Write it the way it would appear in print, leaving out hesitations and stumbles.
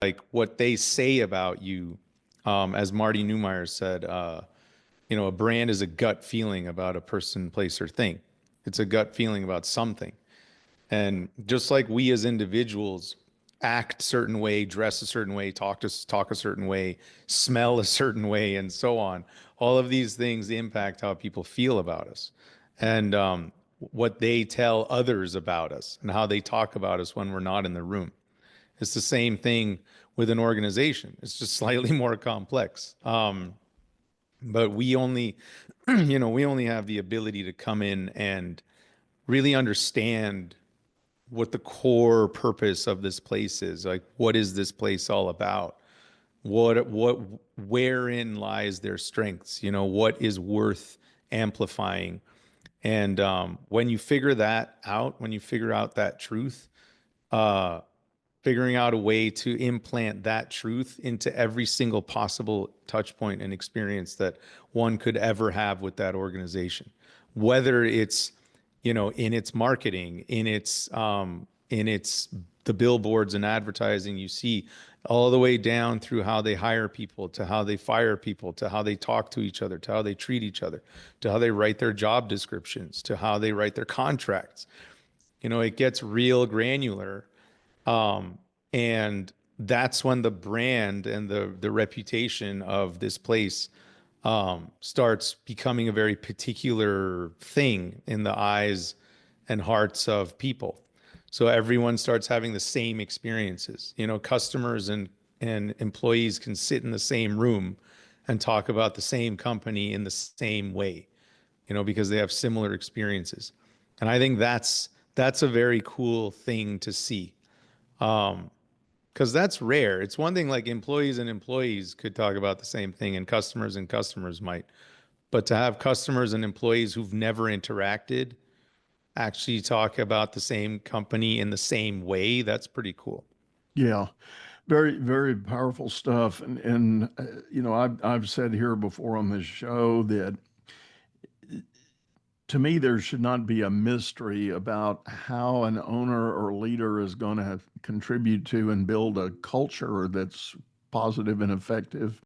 like what they say about you, as Marty Neumeyer said, a brand is a gut feeling about a person, place, or thing. It's a gut feeling about something. And just like we as individuals act a certain way, dress a certain way, talk a certain way, smell a certain way, and so on, all of these things impact how people feel about us, and what they tell others about us, and how they talk about us when we're not in the room. It's the same thing with an organization. It's just slightly more complex. But we only, we only have the ability to come in and really understand what the core purpose of this place is. Like, what is this place all about? What, wherein lies their strengths? What is worth amplifying? And when you figure that out, when you figure out that truth, uh, figuring out a way to implant that truth into every single possible touch point and experience that one could ever have with that organization, whether it's, in its marketing, in its the billboards and advertising you see, all the way down through how they hire people, to how they fire people, to how they talk to each other, to how they treat each other, to how they write their job descriptions, to how they write their contracts. It gets real granular. And that's when the brand and the reputation of this place starts becoming a very particular thing in the eyes and hearts of people. So everyone starts having the same experiences. Customers and employees can sit in the same room and talk about the same company in the same way, because they have similar experiences. And I think that's a very cool thing to see. Because that's rare. It's one thing like employees and employees could talk about the same thing, and customers might. But to have customers and employees who've never interacted actually talk about the same company in the same way, that's pretty cool. Yeah, very, very powerful stuff. And I've said here before on this show that to me, there should not be a mystery about how an owner or leader is going to contribute to and build a culture that's positive and effective